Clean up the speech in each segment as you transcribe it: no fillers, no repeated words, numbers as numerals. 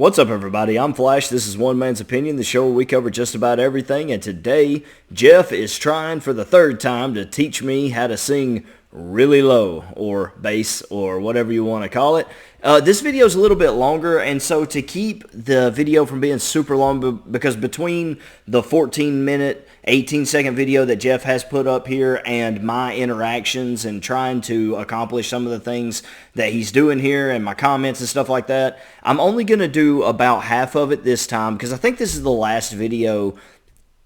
What's up, everybody? I'm Flash. This is One Man's Opinion, the show where we cover just about everything. And today, Geoff is trying for the third time to teach me how to sing really low, or bass, or whatever you want to call it. This video is a little bit longer, and so to keep the video from being super long, because between the 14-minute, 18-second video that Geoff has put up here and my interactions and trying to accomplish some of the things that he's doing here and my comments and stuff like that, I'm only going to do about half of it this time because I think this is the last video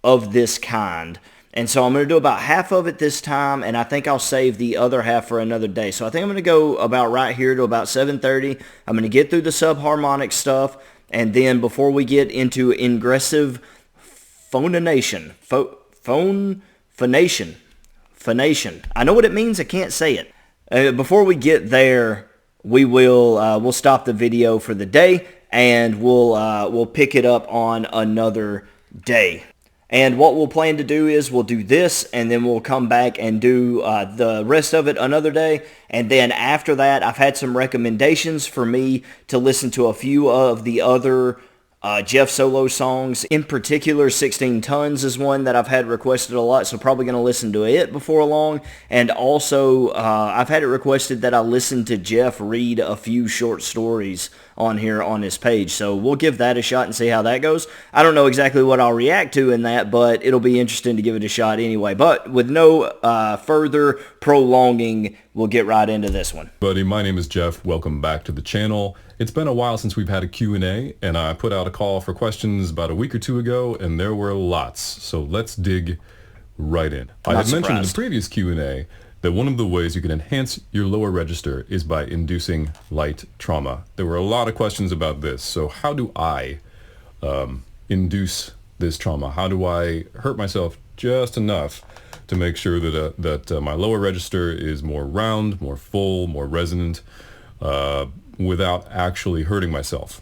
of this kind. And so I'm going to do about half of it this time, and I think I'll save the other half for another day. So I think I'm going to go about right here to about 7:30. I'm going to get through the sub-harmonic stuff, and then before we get into ingressive phonation, phonation. I know what it means. I can't say it. Before we get there, we'll stop the video for the day, and we'll pick it up on another day. And what we'll plan to do is we'll do this, and then we'll come back and do the rest of it another day. And then after that, I've had some recommendations for me to listen to a few of the other Geoff solo songs. In particular, 16 Tons is one that I've had requested a lot, so probably going to listen to it before long. And also, I've had it requested that I listen to Geoff read a few short stories on here on his page. So we'll give that a shot and see how that goes. I don't know exactly what I'll react to in that, but it'll be interesting to give it a shot anyway. But with no further prolonging, we'll get right into this one. Buddy, my name is Geoff. Welcome back to the channel. It's been a while since we've had a Q&A, and I put out a call for questions about a week or two ago, and there were lots. So let's dig right in. I had mentioned in the previous Q&A that one of the ways you can enhance your lower register is by inducing light trauma. There were a lot of questions about this. So how do I induce this trauma? How do I hurt myself just enough to make sure that my lower register is more round, more full, more resonant, without actually hurting myself?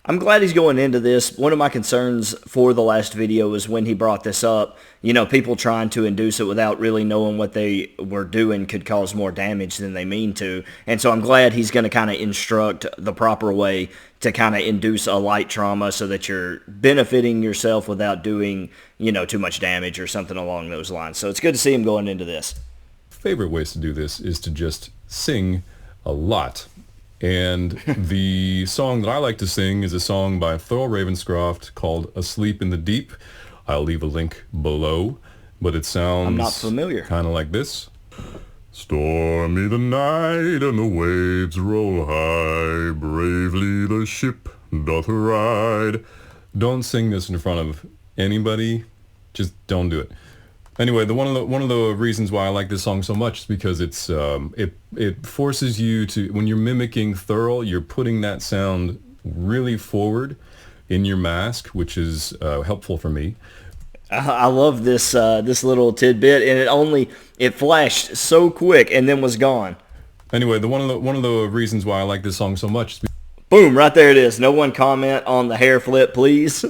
I'm glad he's going into this. One of my concerns for the last video was when he brought this up, you know, people trying to induce it without really knowing what they were doing could cause more damage than they mean to. And so I'm glad he's going to kind of instruct the proper way to kind of induce a light trauma so that you're benefiting yourself without doing, you know, too much damage or something along those lines. So it's good to see him going into this. Favorite ways to do this is to just sing a lot. And the song that I like to sing is a song by Thurl Ravenscroft called Asleep in the Deep. I'll leave a link below, but it sounds I'm not familiar. Kind of like this. Stormy the night and the waves roll high, bravely the ship doth ride. Don't sing this in front of anybody. Just don't do it. Anyway, one of the reasons why I like this song so much is because it's it forces you to, when you're mimicking Thurl, you're putting that sound really forward in your mask, which is helpful for me. I love this this little tidbit, and it flashed so quick and then was gone. Anyway, one of the reasons why I like this song so much is boom, right there it is. No one comment on the hair flip, please.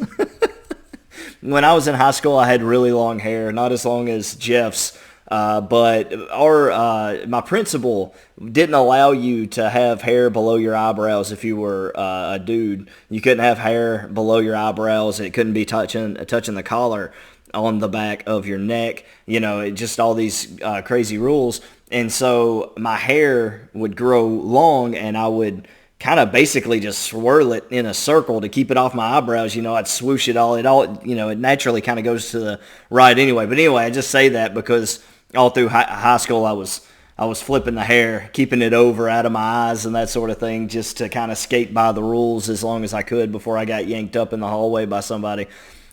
When I was in high school, I had really long hair, not as long as Geoff's, but my principal didn't allow you to have hair below your eyebrows if you were a dude. You couldn't have hair below your eyebrows. It couldn't be touching the collar on the back of your neck. You know, just all these crazy rules. And so my hair would grow long, and I would kind of basically just swirl it in a circle to keep it off my eyebrows. You know, I'd swoosh it all, you know, it naturally kind of goes to the right anyway. But anyway, I just say that because all through high school I was flipping the hair, keeping it over out of my eyes and that sort of thing, just to kind of skate by the rules as long as I could before I got yanked up in the hallway by somebody.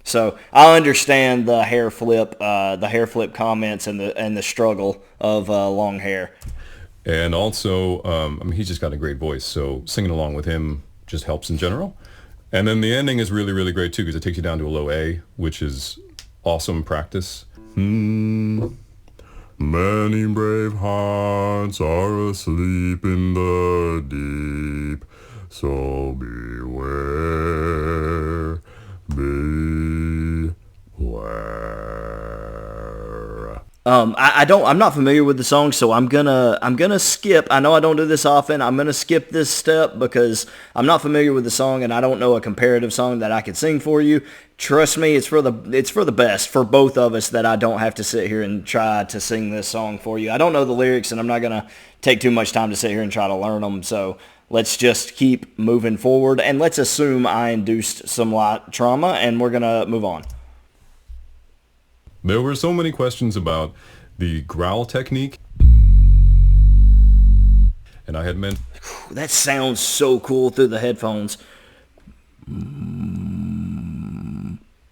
So I understand the hair flip comments and the struggle of long hair. And also, I mean, he's just got a great voice, so singing along with him just helps in general. And then the ending is really, really great too, because it takes you down to a low A, which is awesome practice. Many brave hearts are asleep in the deep, so beware, beware. I'm not familiar with the song, so I'm gonna skip. I know I don't do this often. I'm gonna skip this step because I'm not familiar with the song and I don't know a comparative song that I could sing for you. Trust me, it's for the best for both of us that I don't have to sit here and try to sing this song for you. I don't know the lyrics and I'm not gonna take too much time to sit here and try to learn them. So let's just keep moving forward and let's assume I induced some light trauma and we're gonna move on. There were so many questions about the growl technique. And I had meant... That sounds so cool through the headphones.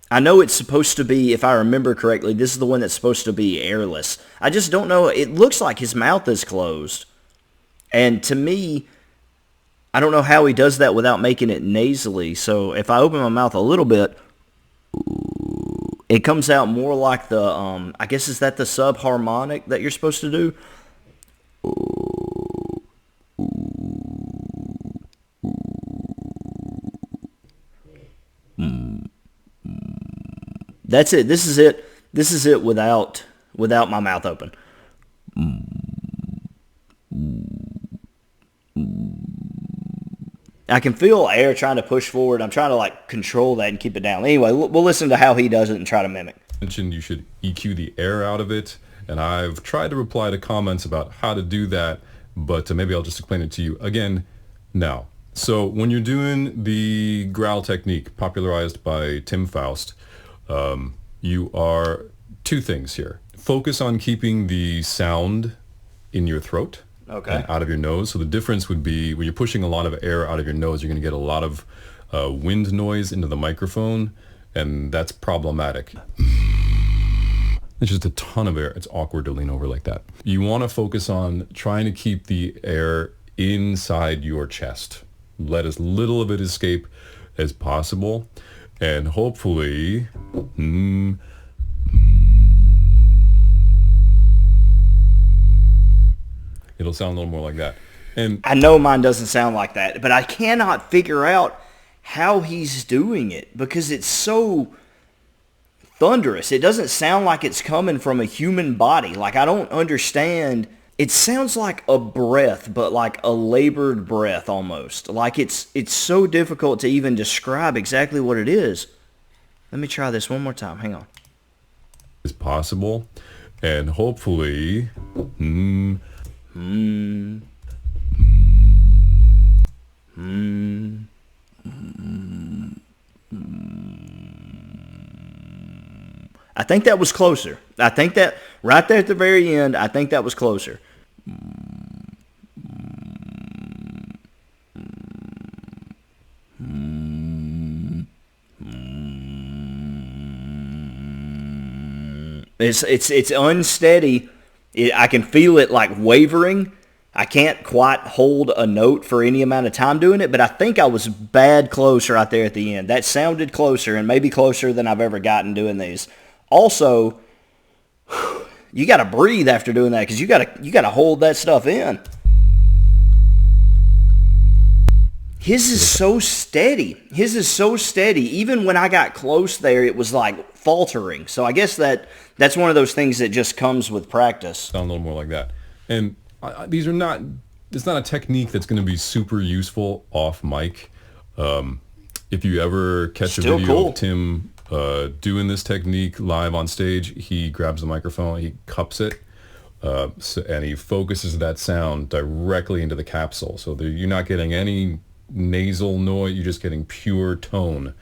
I know it's supposed to be, if I remember correctly, this is the one that's supposed to be airless. I just don't know. It looks like his mouth is closed. And to me, I don't know how he does that without making it nasally. So if I open my mouth a little bit... It comes out more like the, I guess, is that the sub-harmonic that you're supposed to do? That's it. This is it. This is it without my mouth open. I can feel air trying to push forward. I'm trying to like control that and keep it down. Anyway, we'll listen to how he does it and try to mimic. Mentioned you should EQ the air out of it, and I've tried to reply to comments about how to do that, but maybe I'll just explain it to you again now. So when you're doing the growl technique popularized by Tim Faust, you are two things here. Focus on keeping the sound in your throat. Okay. And out of your nose. So the difference would be when you're pushing a lot of air out of your nose, you're going to get a lot of wind noise into the microphone, and that's problematic. It's just a ton of air. It's awkward to lean over like that. You want to focus on trying to keep the air inside your chest. Let as little of it escape as possible, and hopefully... it'll sound a little more like that. And I know mine doesn't sound like that, but I cannot figure out how he's doing it because it's so thunderous. It doesn't sound like it's coming from a human body. Like, I don't understand. It sounds like a breath, but like a labored breath almost. Like it's so difficult to even describe exactly what it is. Let me try this one more time. Hang on. Is possible, and hopefully... I think that was closer. I think that right there at the very end, I think that was closer. It's unsteady. I can feel it like wavering. I can't quite hold a note for any amount of time doing it, but I think I was bad close right there at the end. That sounded closer and maybe closer than I've ever gotten doing these. Also, you got to breathe after doing that because you got to hold that stuff in. His is so steady. His is so steady. Even when I got close there, it was like faltering. So I guess that's one of those things that just comes with practice. Sound a little more like that. And these are not, it's not a technique that's going to be super useful off mic. If you ever catch a video of Tim doing this technique live on stage, he grabs the microphone, he cups it, and he focuses that sound directly into the capsule. So you're not getting any nasal noise, you're just getting pure tone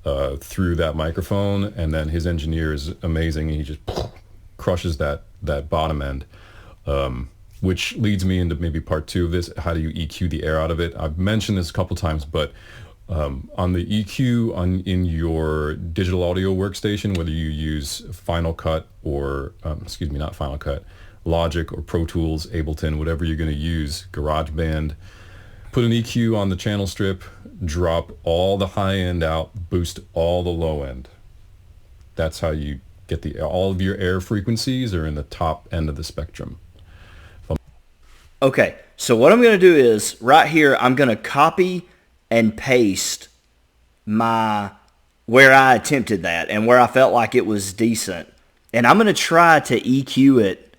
through that microphone. And then his engineer is amazing. He just crushes that bottom end. Which leads me into maybe part two of this. How do you EQ the air out of it? I've mentioned this a couple times, but on the EQ in your digital audio workstation, whether you use Final Cut or, not Final Cut, Logic or Pro Tools, Ableton, whatever you're going to use, GarageBand, put an EQ on the channel strip, drop all the high end out, boost all the low end. That's how you get all of your air frequencies are in the top end of the spectrum. Okay, so what I'm going to do is, right here, I'm going to copy and paste where I attempted that and where I felt like it was decent. And I'm going to try to EQ it.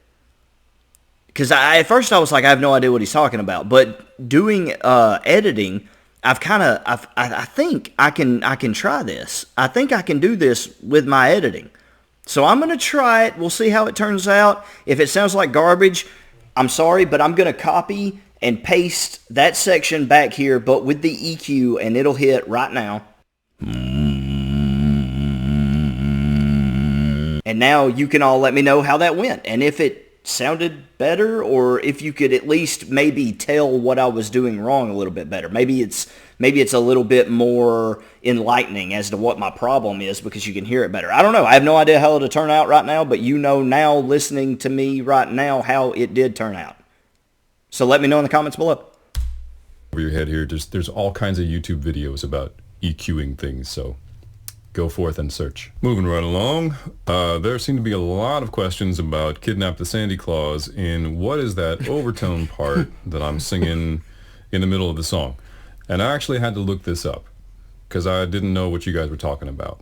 Because at first I was like, I have no idea what he's talking about. But doing editing, I think I can try this. I think I can do this with my editing. So I'm going to try it. We'll see how it turns out. If it sounds like garbage, I'm sorry, but I'm going to copy and paste that section back here, but with the EQ, and it'll hit right now. And now you can all let me know how that went, and if it sounded better, or if you could at least maybe tell what I was doing wrong a little bit better. Maybe it's a little bit more enlightening as to what my problem is, because you can hear it better. I don't know. I have no idea how it'll turn out right now, but you know now, listening to me right now, how it did turn out. So let me know in the comments below. Over your head here, there's all kinds of YouTube videos about EQing things, so go forth and search. Moving right along, there seem to be a lot of questions about Kidnap the Sandy Claus in what is that overtone part that I'm singing in the middle of the song. And I actually had to look this up because I didn't know what you guys were talking about.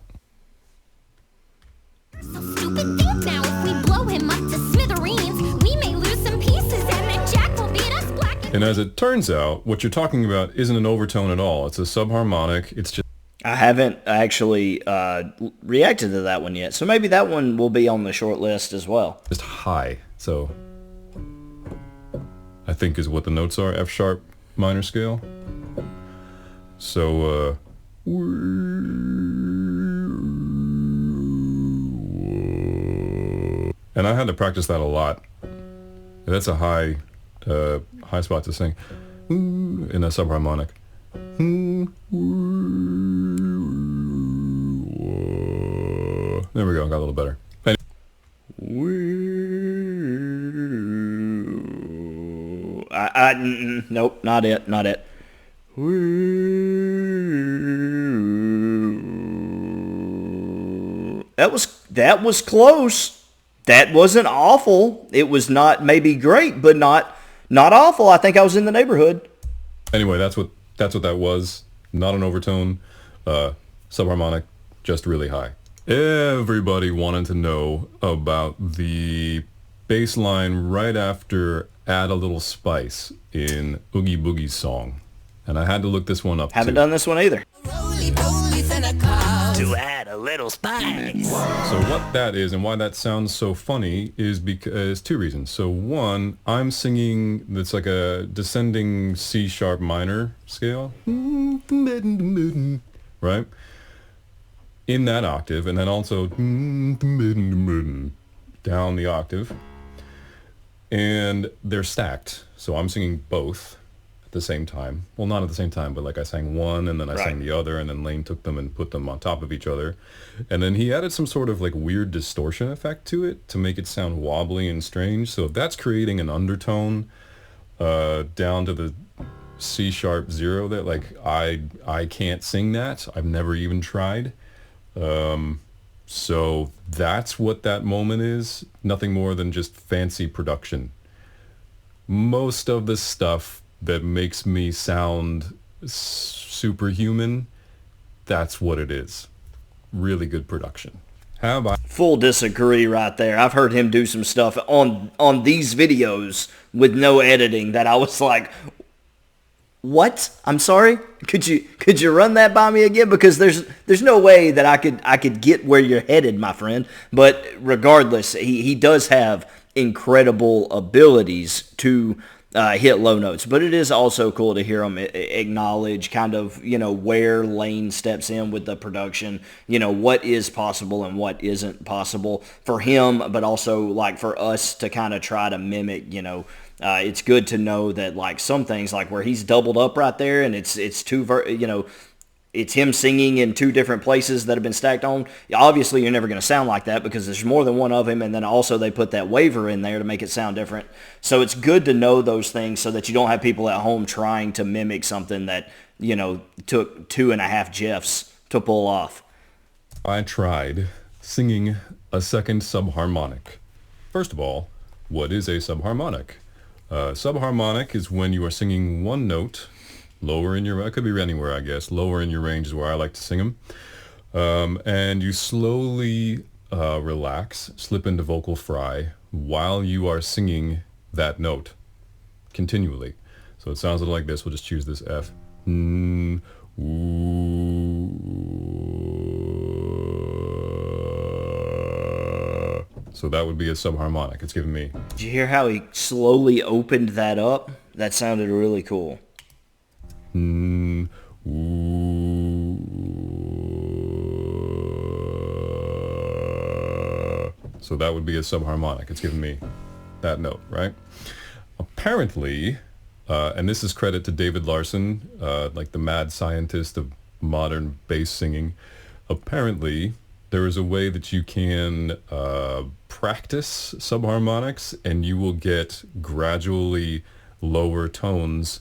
So stupid think now, if we blow him up to smithereens, we may lose some pieces and then Jack will beat us black. And as it turns out, what you're talking about isn't an overtone at all. It's a subharmonic. It's just... I haven't actually reacted to that one yet, so maybe that one will be on the short list as well. just high. So I think is what the notes are. F sharp minor scale. So and I had to practice that a lot. That's a high spot to sing in a subharmonic. There we go, got a little better. Nope, not it. That was close. That wasn't awful. It was not maybe great, but not awful. I think I was in the neighborhood. Anyway, that's what that was. Not an overtone, subharmonic, just really high. Everybody wanted to know about the bass line right after Add a Little Spice in Oogie Boogie's song. And I had to look this one up Haven't too. done this one either. To add a little spice. So what that is and why that sounds so funny is because two reasons. So one, I'm singing, it's like a descending C sharp minor scale, right? In that octave, and then also down the octave, and they're stacked. So I'm singing both at the same time. Well, not at the same time, but like I sang one and then I sang the other, and then Lane took them and put them on top of each other. And then he added some sort of like weird distortion effect to it to make it sound wobbly and strange. So that's creating an undertone down to the C sharp 0 that like I can't sing that. I've never even tried. So that's what that moment is. Nothing more than just fancy production. Most of the stuff that makes me sound superhuman, that's what it is. Really good production. How about... Full disagree right there. I've heard him do some stuff on these videos with no editing that I was like, what? I'm sorry? Could you run that by me again? Because there's no way that I could get where you're headed, my friend. But regardless, he does have incredible abilities to hit low notes. But it is also cool to hear him acknowledge kind of, where Lane steps in with the production, what is possible and what isn't possible for him, but also like for us to kind of try to mimic, it's good to know that like some things like where he's doubled up right there and it's it's him singing in two different places that have been stacked on. Obviously, you're never going to sound like that because there's more than one of him, and then also they put that waver in there to make it sound different. So it's good to know those things so that you don't have people at home trying to mimic something that, took 2.5 Geoffs to pull off. I tried singing a second subharmonic. First of all, what is a subharmonic? Subharmonic is when you are singing one note lower in your, it could be anywhere, I guess. Lower in your range is where I like to sing them. And you slowly relax, slip into vocal fry while you are singing that note continually. So it sounds like this. We'll just choose this F. So that would be a subharmonic. It's giving me. Did you hear how he slowly opened that up? That sounded really cool. So that would be a subharmonic. It's giving me that note, right? Apparently, and this is credit to David Larson, like the mad scientist of modern bass singing. Apparently, there is a way that you can practice subharmonics and you will get gradually lower tones.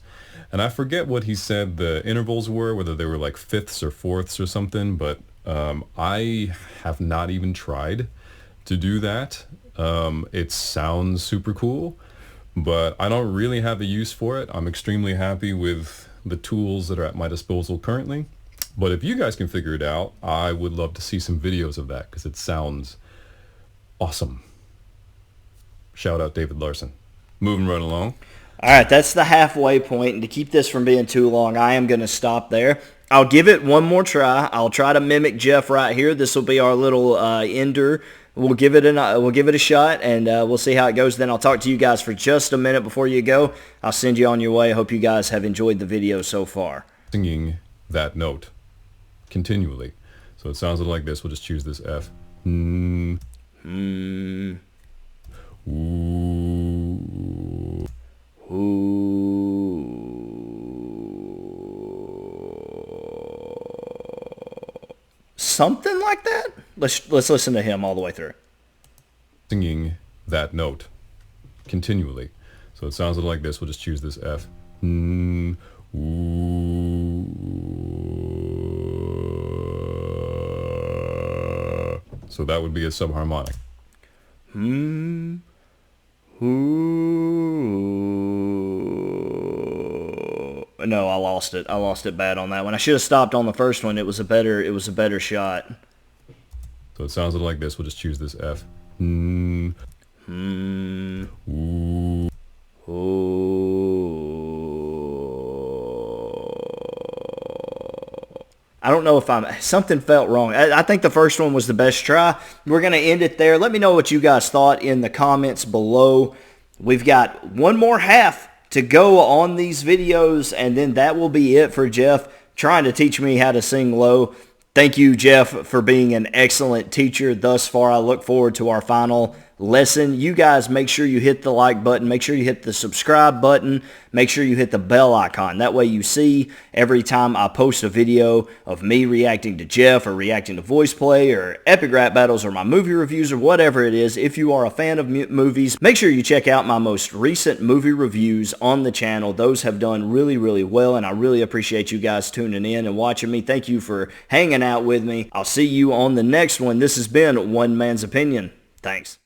And I forget what he said the intervals were, whether they were like fifths or fourths or something, but I have not even tried to do that. It sounds super cool, but I don't really have a use for it. I'm extremely happy with the tools that are at my disposal currently. But if you guys can figure it out, I would love to see some videos of that because it sounds awesome. Shout out David Larson. Moving right along. All right, that's the halfway point, and to keep this from being too long, I am going to stop there. I'll give it one more try. I'll try to mimic Geoff right here. This will be our little ender. We'll give it a shot, and we'll see how it goes. Then I'll talk to you guys for just a minute before you go. I'll send you on your way. I hope you guys have enjoyed the video so far. Singing that note continually. So it sounds like this. We'll just choose this F. Something like that? Let's listen to him all the way through. Singing that note continually. So it sounds like this. We'll just choose this F. So that would be a subharmonic. No, I lost it. I lost it bad on that one. I should have stopped on the first one. It was a better shot. So it sounds like this. We'll just choose this F. I don't know if something felt wrong. I think the first one was the best try. We're going to end it there. Let me know what you guys thought in the comments below. We've got one more half to go on these videos, and then that will be it for Geoff trying to teach me how to sing low. Thank you, Geoff, for being an excellent teacher thus far. I look forward to our final lesson. You guys make sure you hit the like button. Make sure you hit the subscribe button. Make sure you hit the bell icon. That way you see every time I post a video of me reacting to Geoff or reacting to voice play or epic rap battles or my movie reviews or whatever it is. If you are a fan of movies, make sure you check out my most recent movie reviews on the channel. Those have done really, really well, and I really appreciate you guys tuning in and watching me. Thank you for hanging out with me. I'll see you on the next one. This has been One Man's Opinion. Thanks.